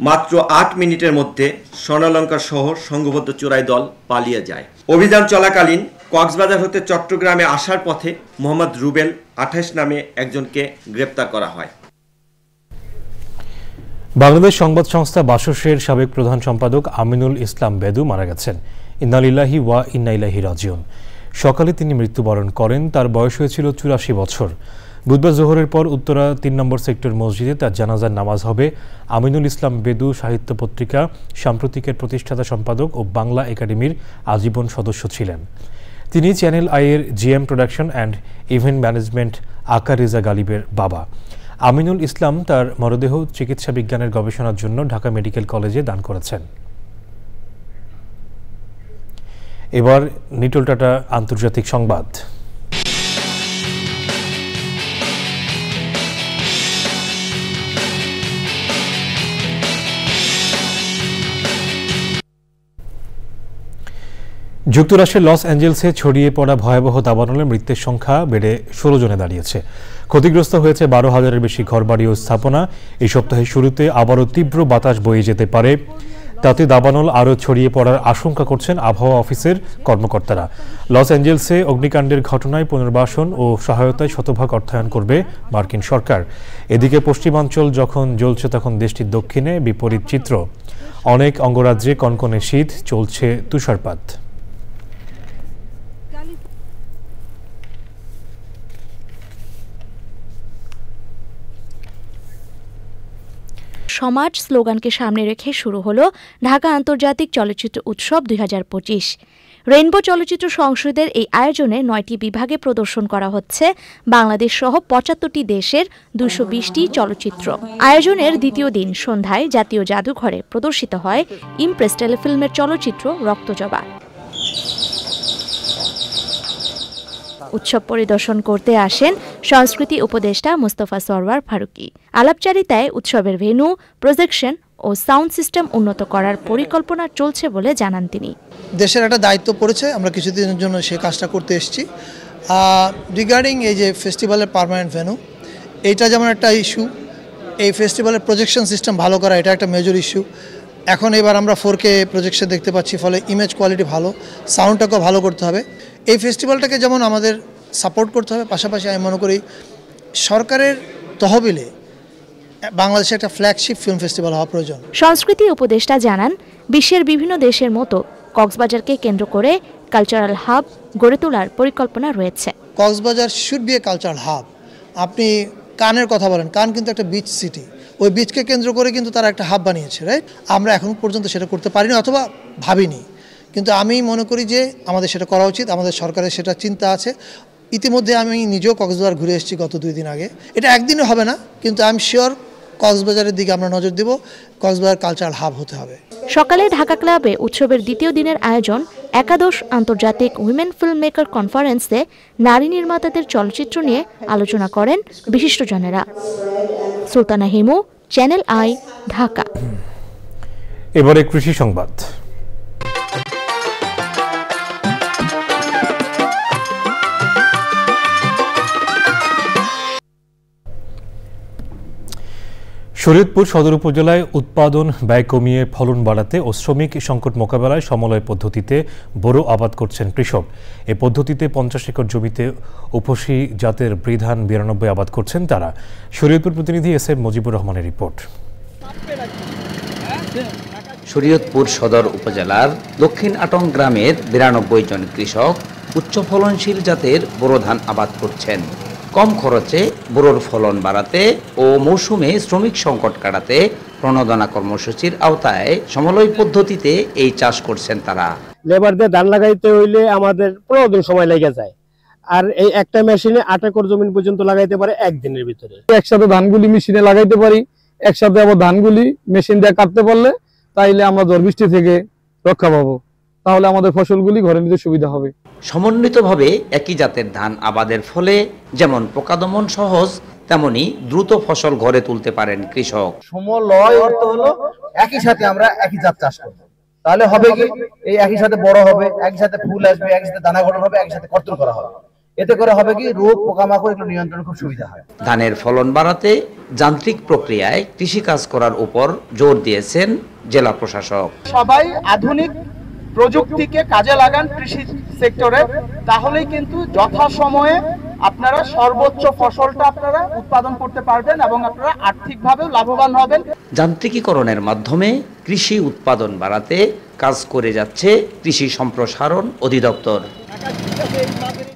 [SPEAKER 4] মাত্র 8 মিনিটের মধ্যে স্বর্ণালঙ্কার সহ সংঘবদ্ধ চোরাই দল পালিয়ে যায়। অভিযান চলাকালীন কক্সবাজার হতে চট্টগ্রামে আসার পথে মোহাম্মদ রুবেল 28 নামে একজনকে গ্রেপ্তার করা হয়।
[SPEAKER 1] বাংলাদেশ সংবাদ সংস্থা বাসসের সাবেক প্রধান সম্পাদক আমিনুল ইসলাম বেদু মারা গেছেন। ইন্না লিল্লাহি ওয়া ইন্না ইলাইহি রাজিউন। সকালে তিনি মৃত্যুবরণ করেন। তার বয়স হয়েছিল 84 বছর। বুধবার জোহরের পর উত্তরা 3 নম্বর সেক্টর মসজিদে তার জানাজার নামাজ হবে। আমিনুল ইসলাম বেদু সাহিত্য পত্রিকা সাম্প্রতিকের প্রতিষ্ঠাতা সম্পাদক ও বাংলা একাডেমির আজীবন সদস্য ছিলেন। তিনি চ্যানেল আইয়ের GM production and event management আকা রেজা গালিবের বাবা। আমিনুল ইসলাম তার মরদেহ চিকিৎসা বিজ্ঞানের গবেষণার জন্য ঢাকা মেডিকেল কলেজে দান করেছেন। এবার নিটল টাটা আন্তর্জাতিক সংবাদ। যুক্তরাষ্ট্রের লস অ্যাঞ্জেলসে ছড়িয়ে পড়া ভয়াবহ দাবানলে মৃতের সংখ্যা বেড়ে 16 জনে দাঁড়িয়েছে। ক্ষতিগ্রস্ত হয়েছে 12,000-এর বেশি ঘরবাড়ি ও স্থাপনা। এই সপ্তাহের শুরুতে আবারও তীব্র বাতাস বয়ে যেতে পারে, তাতে দাবানল আরও ছড়িয়ে পড়ার আশঙ্কা করছেন আবহাওয়া অফিসের কর্মকর্তারা। লস অ্যাঞ্জেলসে অগ্নিকাণ্ডের ঘটনায় পুনর্বাসন ও সহায়তায় শতভাগ অর্থায়ন করবে মার্কিন সরকার। এদিকে পশ্চিমাঞ্চল যখন জ্বলছে তখন দেশটির দক্ষিণে বিপরীত চিত্র। অনেক অঙ্গরাজ্যে কনকনে শীত, চলছে তুষারপাত।
[SPEAKER 5] সমাজ স্লোগানকে সামনে রেখে শুরু হলো ঢাকা আন্তর্জাতিক চলচ্চিত্র উৎসব 2025। রেইনবো চলচ্চিত্র সংসদের এই আয়োজনে 9টি বিভাগে প্রদর্শন করা হচ্ছে বাংলাদেশ সহ 75টি দেশের 220টি চলচ্চিত্র। আয়োজনের দ্বিতীয় দিন সন্ধ্যায় জাতীয় জাদুঘরে প্রদর্শিত হয় ইমপ্রেস টেলিফিল্মের চলচ্চিত্র রক্তজবা। উৎসব পরিদর্শন করতে আসেন সংস্কৃতি উপদেষ্টা মোস্তফা সরওয়ার ফারুকী। আলাপচারিতায় উৎসবের ভেন্যু, প্রজেকশন ও সাউন্ড সিস্টেম উন্নত করার পরিকল্পনা চলছে বলে জানান তিনি।
[SPEAKER 6] দেশের একটা দায়িত্ব পড়েছে, আমরা কিছুদিনের জন্য সেই কাজটা করতে এসেছি। রিগার্ডিং এই যে ফেস্টিভ্যালের পার্মানেন্ট ভেন্যু, এইটা যেমন একটা ইস্যু, এই ফেস্টিভ্যালের প্রজেকশন সিস্টেম ভালো করা এটা একটা মেজর ইস্যু। এখন এবার আমরা 4K প্রজেকশন দেখতে পাচ্ছি, ফলে ইমেজ কোয়ালিটি ভালো, সাউন্ডটাকেও ভালো করতে হবে। এই ফেস্টিভ্যালটাকে যেমন আমাদের সাপোর্ট করতে হবে, পাশাপাশি আমি মনে করি সরকারের তহবিলে বাংলাদেশে একটা ফ্ল্যাগশিপ ফিল্ম ফেস্টিভ্যাল হওয়া প্রয়োজন।
[SPEAKER 5] সংস্কৃতি উপদেষ্টা জানান, বিশ্বের বিভিন্ন দেশের মতো কক্সবাজারকে কেন্দ্র করে কালচারাল হাব গড়ে তোলার পরিকল্পনা রয়েছে।
[SPEAKER 6] Cox's Bazar should B a cultural hub. আপনি কানের কথা বলেন, কান কিন্তু একটা বিচ সিটি, ওই বিচকে কেন্দ্র করে কিন্তু তারা একটা হাব বানিয়েছে, রাইট? আমরা এখন পর্যন্ত সেটা করতে পারিনি অথবা ভাবিনি, কিন্তু আমি মনে করি যে আমাদের সেটা করা উচিত। আমাদের সরকারের সেটা চিন্তা আছে। ইতিমধ্যে আমি নিজেও কক্সবাজার ঘুরে এসেছি গত 2 দিন আগে। এটা একদিনে হবে না, কিন্তু আই এম শিওর কক্সবাজারের দিকে আমরা নজর দেব। কক্সবাজার কালচারাল হাব হতে হবে।
[SPEAKER 5] সকালে ঢাকা ক্লাবে উৎসবের দ্বিতীয় দিনের আয়োজন একাদশ আন্তর্জাতিক উইমেন ফিল্ম মেকার কনফারেন্সে নারী নির্মাতাদের চলচ্চিত্র নিয়ে আলোচনা করেন বিশিষ্টজনেরা। Sultana Himu, channel I, Dhaka.
[SPEAKER 1] এবারে কৃষি সংবাদ। শরীয়তপুর সদর উপজেলায় উৎপাদন ব্যয় কমিয়ে ফলন বাড়াতে ও শ্রমিক সংকট মোকাবেলায় সমলয় পদ্ধতিতে বোরো আবাদ করছেন কৃষক। এই পদ্ধতিতে 50 একর জমিতে উপসী জাতের বৃধান 92 আবাদ করছেন তারা। শরীয়তপুর প্রতিনিধি এস.এম. মুজিবুর রহমানের রিপোর্ট।
[SPEAKER 7] শরীয়তপুর সদর উপজেলার দক্ষিণ আটং গ্রামের 92 জন কৃষক উচ্চ ফলনশীল জাতের বোরো ধান আবাদ করছেন। কম খরচে বোরোর ফলন বাড়াতে ও মৌসুমে শ্রমিক সংকট কাটাতে প্রণোদনা কর্মসূচির আওতায় সমলয় পদ্ধতিতে এই চাষ করছেন তারা।
[SPEAKER 8] লেবার দিয়ে ধান লাগাইতে হইলে আমাদের 15 দিন সময় লেগে যায়, আর এই একটা মেশিনে 8 একর জমি পর্যন্ত লাগাইতে পারে একদিনের ভিতরে। একসাথে ধানগুলি মেশিনে লাগাইতে পারি, একসাথে আবার ধানগুলি মেশিন দিয়ে কাটতে পারলে তাইলে আমরা ঝড় বৃষ্টি থেকে রক্ষা পাবো, তাহলে আমাদের ফসলগুলি ঘরে নিতে সুবিধা হবে।
[SPEAKER 7] সমন্বিতভাবে একই জাতের ধান আবাদের ফলে যেমন পোকা দমন সহজ, তেমনি দ্রুত ফসল ঘরে তুলতে পারেন কৃষক।
[SPEAKER 9] সমলয় অর্থ হলো একই সাথে আমরা একই জাত চাষ করব, তাহলে হবে কি এই একই সাথে বড় হবে, একই সাথে ফুল আসবে, একই সাথে দানা গঠন হবে, একই সাথে কর্তন করা হবে। এতে করে হবে কি রোগ পোকামাকড় এগুলো নিয়ন্ত্রণ খুব সুবিধা হয়।
[SPEAKER 7] ধানের ফলন বাড়াতে যান্ত্রিক প্রক্রিয়ায় কৃষি কাজ করার উপর জোর দিয়েছেন জেলা প্রশাসক।
[SPEAKER 9] সবাই আধুনিক প্রযুক্তিকে কাজে লাগান কৃষি সেক্টরে, তাহলেই কিন্তু যথাসময়ে আপনারা সর্বোচ্চ ফসলটা আপনারা উৎপাদন করতে পারবেন এবং আপনারা আর্থিকভাবে লাভবান হবেন। যান্ত্রিকীকরণের মাধ্যমে কৃষি উৎপাদন বাড়াতে কাজ করে যাচ্ছে কৃষি সম্প্রসারণ অধিদপ্তর।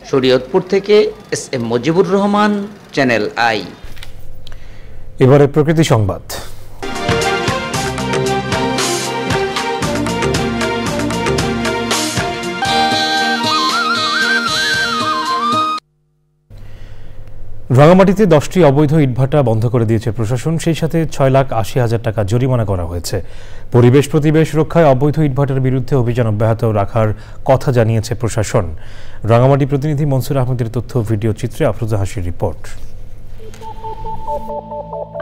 [SPEAKER 9] শরীয়তপুর থেকে SM Mujibur Rahman, channel I.
[SPEAKER 1] এবারে প্রকৃতি সংবাদ। রাঙামাটিতে 10টি অবৈধ ইটভাটা বন্ধ করে দিয়েছে প্রশাসন, সেই সাথে 6,80,000 টাকা জরিমানা করা হয়েছে। পরিবেশ প্রতিবেশ রক্ষায় অবৈধ ইটভাটার বিরুদ্ধে অভিযান অব্যাহত রাখার কথা জানিয়েছে প্রশাসন। রাঙামাটি প্রতিনিধি মনসুর আহমেদের তথ্য ভিডিও চিত্রে আফরোজা হাসির রিপোর্ট।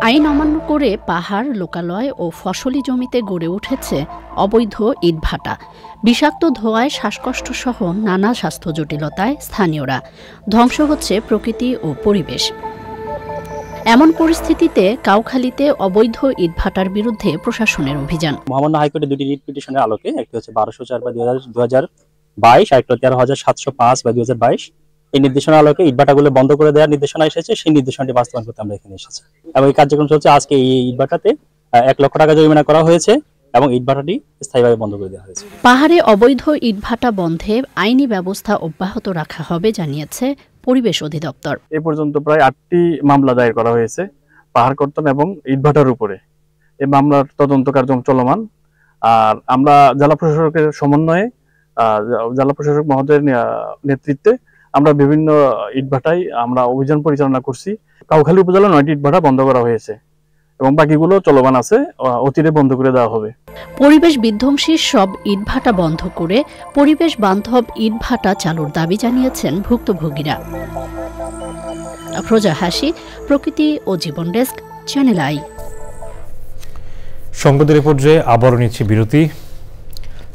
[SPEAKER 10] আইন অমান্য করে পাহাড়, লোকালয় ও ফসলি জমিতে গড়ে উঠেছে অবৈধ ইটভাটা। বিষাক্ত ধোঁয়ায় শ্বাসকষ্ট সহ নানা স্বাস্থ্য জটিলতায় স্থানীয়রা। ধ্বংস হচ্ছে প্রকৃতি ও পরিবেশ। এমন পরিস্থিতিতে কাউখালীতে অবৈধ ইটভাটার বিরুদ্ধে প্রশাসনের অভিযান।
[SPEAKER 11] মহামান্য হাইকোর্টে দুটি রিট পিটিশনের আলোকে, একটি হচ্ছে 1204/2022, আরেকটি 13,705/2022, এই নির্দেশনা আলোকে ইটভাটাগুলো বন্ধ করে দেওয়ার নির্দেশনা এসেছে। সেই নির্দেশনাটি বাস্তবায়ন করতে আমরা এখানে এসেছি এবং এই কার্যক্রম চলছে। আজকে এই ইটভাটাতে 1 লক্ষ টাকা জরিমানা করা হয়েছে এবং ইটভাটাটি স্থায়ীভাবে বন্ধ করে দেওয়া হয়েছে।
[SPEAKER 10] পাহাড়ে অবৈধ ইটভাটা বন্ধে আইনি ব্যবস্থা অব্যাহত রাখা হবে জানিয়েছে পরিবেশ অধিদপ্তর।
[SPEAKER 11] এ পর্যন্ত প্রায় 8টি মামলা দায়ের করা হয়েছে পাহাড় কর্তন এবং ইটভাটার উপরে। এই মামলার তদন্ত কার্য চলমান। আর আমরা জেলা প্রশাসকের সমন্বয়ে, জেলা প্রশাসক মহোদয়ের নেতৃত্বে আমরা বিভিন্ন ইটভাটায় আমরা অভিযান পরিচালনা করছি। কাউখালী উপজেলা 9টি ইটভাটা বন্ধ করা হয়েছে এবং বাকিগুলো চলমান আছে, অচিরে বন্ধ করে দেওয়া হবে।
[SPEAKER 10] পরিবেশ বিধ্বংসী সব ইটভাটা বন্ধ করে পরিবেশ বান্ধব ইটভাটা চালুর দাবি জানিয়েছেন ভুক্তভোগীরা। আফরোজা হাসি, প্রকৃতি ও জীবন ডেস্ক, চ্যানেল আই।
[SPEAKER 1] সংবাদের পর্যায়ে আবারও নিচ্ছি বিরতি,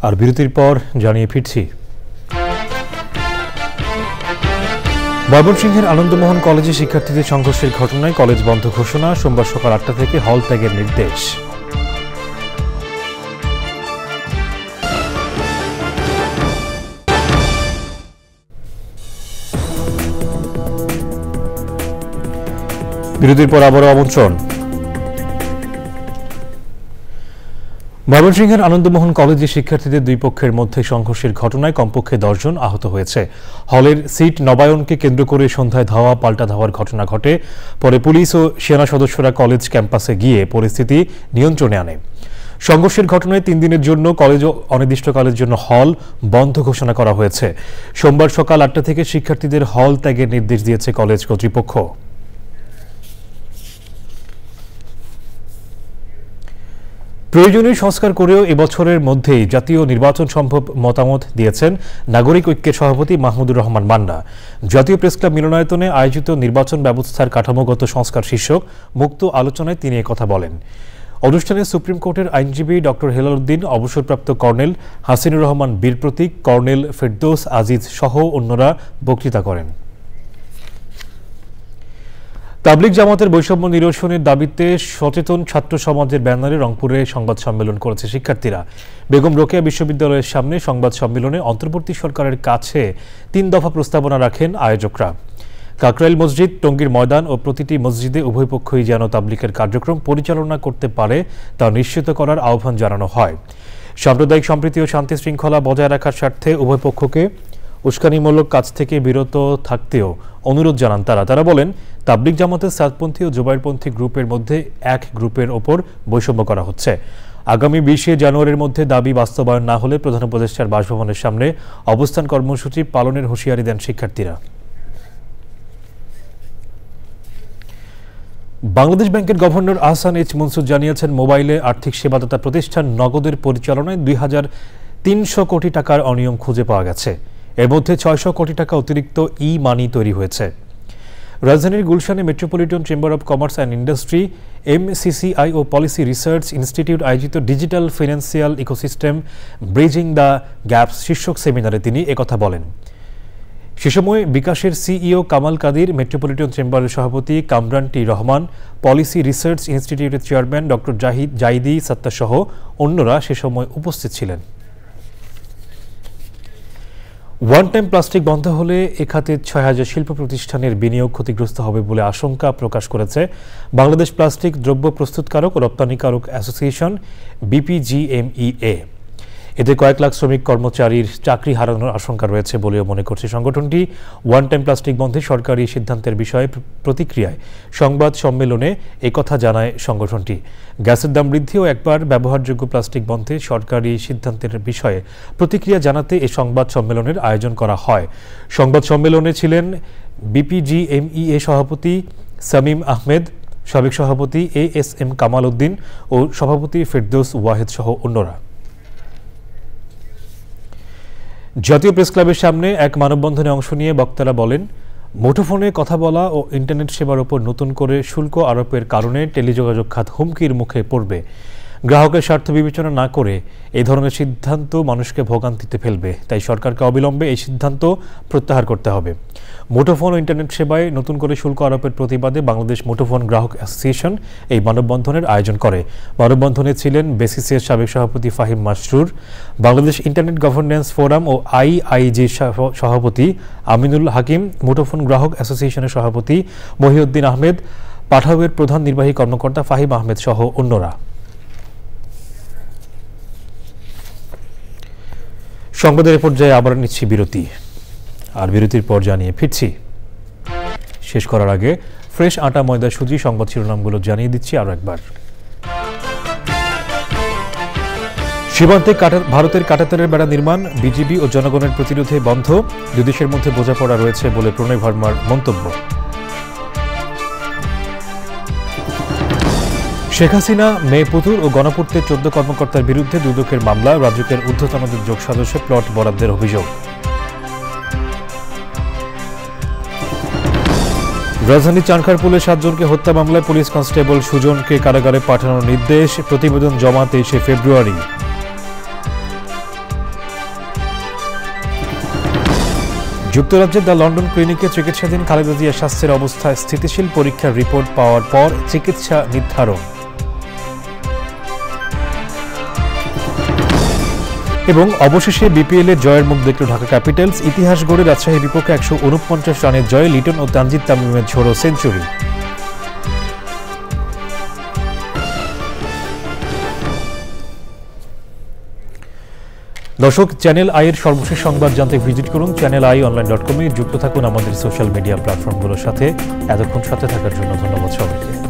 [SPEAKER 1] আর বিরতির পর জানিয়ে ফিরছি। ময়মনসিংহের আনন্দমোহন কলেজে শিক্ষার্থীদের সংঘর্ষের ঘটনায় কলেজ বন্ধ ঘোষণা, সোমবার সকাল 8টা থেকে হল ত্যাগের নির্দেশ। বিরতির পর আবারও আমন্ত্রণ। ময়মনসিংহের আনন্দমোহন কলেজে শিক্ষার্থীদের দুই পক্ষের মধ্যে সংঘর্ষের ঘটনায় কমপক্ষে 10 জন আহত হয়েছে। হলের সিট নবায়নকে কেন্দ্র করে সন্ধ্যায় ধাওয়া পাল্টা ধাওয়ার ঘটনা ঘটে। পরে পুলিশ ও সেনা সদস্যরা কলেজ ক্যাম্পাসে গিয়ে পরিস্থিতি নিয়ন্ত্রণে আনে। সংঘর্ষের ঘটনায় 3 দিনের জন্য কলেজ ও অনির্দিষ্টকালের জন্য হল বন্ধ ঘোষণা করা হয়েছে। সোমবার সকাল 8টা থেকে শিক্ষার্থীদের হল ত্যাগের নির্দেশ দিয়েছে কলেজ কর্তৃপক্ষ। প্রয়োজনীয় সংস্কার করেও এবছরের মধ্যেই জাতীয় নির্বাচন সম্ভব মতামত দিয়েছেন নাগরিক ঐক্যের সভাপতি মাহমুদুর রহমান মান্না। জাতীয় প্রেসক্লাব মিলনায়তনে আয়োজিত নির্বাচন ব্যবস্থার কাঠামোগত সংস্কার শীর্ষক মুক্ত আলোচনায় তিনি একথা বলেন। অনুষ্ঠানে সুপ্রিম কোর্টের আইনজীবী ডক্টর হেলাল উদ্দিন, অবসরপ্রাপ্ত কর্নেল হাসিনুর রহমান বীর প্রতীক, কর্নেল ফেরদৌস আজিজ সহ অন্যরা বক্তৃতা করেন। তাবলিগ জামাতের বৈষম্য নিরসনের দাবিতে সচেতন ছাত্র সমাজের ব্যানারে রংপুরে সংবাদ সম্মেলন করেছে শিক্ষার্থীরা। বেগম রোকেয়া বিশ্ববিদ্যালয়ের সামনে সংবাদ সম্মেলনে অন্তর্বর্তী সরকারের কাছে 3 দফা প্রস্তাবনা রাখেন আয়োজকরা। কাকরাইল মসজিদ, টঙ্গীর ময়দান ও প্রতিটি মসজিদে উভয় পক্ষই যেন তাবলিগের কার্যক্রম পরিচালনা করতে পারে তা নিশ্চিত করার আহ্বান জানানো হয়। সাম্প্রদায়িক সম্প্রীতি ও শান্তি শৃঙ্খলা বজায় রাখার স্বার্থে উভয় পক্ষকে উস্কানিমূলক কাজ থেকে বিরত থাকতেও অনুরোধ জানান তারা বলেন, তাবলিগ জামাতের সাদপন্থী ও জুবাইরপন্থী গ্রুপের মধ্যে এক গ্রুপের ওপর বৈষম্য করা হচ্ছে। আগামী 20 জানুয়ারির মধ্যে দাবি বাস্তবায়ন না হলে প্রধান উপদেষ্টার বাসভবনের সামনে অবস্থান কর্মসূচি পালনের হুঁশিয়ারি দেন শিক্ষার্থীরা। বাংলাদেশ ব্যাংকের গভর্নর আহসান এইচ মনসুর জানিয়েছেন, মোবাইলে আর্থিক সেবাদাতা প্রতিষ্ঠান নগদের পরিচালনায় ২৩০০ কোটি টাকার অনিয়ম খুঁজে পাওয়া গেছে। এর মধ্যে ৬০০ কোটি টাকা অতিরিক্ত ই মানি তৈরি হয়েছে। রাজধানীর গুলশানে metropolitan chamber of commerce and industry, MCCI ও পলিসি রিসার্চ ইনস্টিটিউট আয়োজিত digital financial ecosystem bridging the gaps শীর্ষক সেমিনারে তিনি একথা বলেন। সে সময় বিকাশের সিইও কামাল কাদির, মেট্রোপলিটন চেম্বারের সভাপতি কামরান টি রহমান, পলিসি রিসার্চ ইনস্টিটিউটের চেয়ারম্যান ডক্টর জাহিদি সত্তা সহ অন্যরা সে সময় উপস্থিত ছিলেন। ওয়ান টাইম প্লাস্টিক বন্ধ হলে এ খাতে ৬,০০০ শিল্প প্রতিষ্ঠানের বিনিয়োগ ক্ষতিগ্রস্ত হবে বলে আশঙ্কা প্রকাশ করেছে বাংলাদেশ প্লাস্টিক দ্রব্য প্রস্তুতকারক ও রপ্তানিকারক অ্যাসোসিয়েশন BPGMEA। এতে কয়েক লাখ শ্রমিক কর্মচারীর চাকরি হারানোর আশঙ্কা রয়েছে বলেও মনে করছে সংগঠনটি। ওয়ান টাইম প্লাস্টিক বন্ধে সরকারি সিদ্ধান্তের বিষয়ে প্রতিক্রিয়ায় সংবাদ সম্মেলনে একথা জানায় সংগঠনটি। গ্যাসের দাম বৃদ্ধি ও একবার ব্যবহারযোগ্য প্লাস্টিক বন্ধে সরকারি সিদ্ধান্তের বিষয়ে প্রতিক্রিয়া জানাতে এই সংবাদ সম্মেলনের আয়োজন করা হয়। সংবাদ সম্মেলনে ছিলেন BPGMEA সভাপতি সামিম আহমেদ, সাবেক সভাপতি ASM কামাল উদ্দিন ও সভাপতি ফেরদৌস ওয়াহেদ সহ অন্যরা। জাতীয় প্রেস ক্লাবের সামনে এক মানববন্ধনে অংশ নিয়ে বক্তারা বলেন, মুঠোফোনে কথা বলা ও ইন্টারনেট সেবার উপর নতুন করে শুল্ক আরোপের কারণে টেলিযোগাযোগ খাত হুমকির মুখে পড়বে। গ্রাহকের স্বার্থ বিবেচনা না করে এই ধরনের সিদ্ধান্ত মানুষকে ভোগান্তিতে ফেলবে। তাই সরকারকে অবিলম্বে এই সিদ্ধান্ত প্রত্যাহার করতে হবে। মুঠোফোন ও ইন্টারনেট সেবায় নতুন করে শুল্ক আরোপের প্রতিবাদে বাংলাদেশ মুঠোফোন গ্রাহক অ্যাসোসিয়েশন এই মানববন্ধনের আয়োজন করে। মানববন্ধনে ছিলেন বেসিসিএর সাবেক সভাপতি Fahim Masroor, Bangladesh internet governance forum ও IIG সভাপতি আমিনুল হাকিম, মুঠোফোন গ্রাহক অ্যাসোসিয়েশনের সভাপতি মহিউদ্দিন আহমেদ, পাঠাওয়ের প্রধান নির্বাহী কর্মকর্তা ফাহিম আহমেদ সহ অন্যরা। সংবাদের পর্যায়ে আবার নিচ্ছি বিরতি, আর বিরতির পর জানিয়ে ফিরছি। শেষ করার আগে ফ্রেশ আটা ময়দা সুজি সংবাদ শিরোনামগুলো জানিয়ে দিচ্ছি আরও একবার। সীমান্তে ভারতের কাঁটাতারের বেড়া নির্মাণ বিজিবি ও জনগণের প্রতিরোধে বন্ধ, দুই দেশের মধ্যে বোঝাপড়া রয়েছে বলে প্রণয় ভার্মার মন্তব্য। শেখ হাসিনা, মেয়ে পুতুল ও গণপূর্তের 14 কর্মকর্তার বিরুদ্ধে দুদকের মামলা, রাজুকের ঊর্ধ্বতনদের যোগ সদস্য প্লট বরাদ্দের অভিযোগ। রাজধানীর চানখারপুলে 7 জনকে হত্যা মামলায় পুলিশ কনস্টেবল সুজনকে কারাগারে পাঠানোর নির্দেশ, প্রতিবেদন জমা 23 ফেব্রুয়ারি। যুক্তরাজ্যের দ্য লন্ডন ক্লিনিকে চিকিৎসাধীন খালেদা জিয়ার স্বাস্থ্যের অবস্থা স্থিতিশীল, পরীক্ষার রিপোর্ট পাওয়ার পর চিকিৎসা নির্ধারণ। এবং অবশেষে বিপিএল এর জয়ের মুখ দেখল ঢাকা ক্যাপিটালস, ইতিহাস গড়ে রাজশাহীর বিপক্ষে 149 রানের জয়ে লিটন ও তানজিদ তামিমের ঝোড়ো সেঞ্চুরি। দর্শক, চ্যানেল আই এর সর্বশেষ সংবাদ জানতে ভিজিট করুন channelionline.com-এ। যুক্ত থাকুন আমাদের সোশ্যাল মিডিয়া প্ল্যাটফর্মগুলোর সাথে। এতক্ষণ সাথে থাকার জন্য ধন্যবাদ সবাইকে।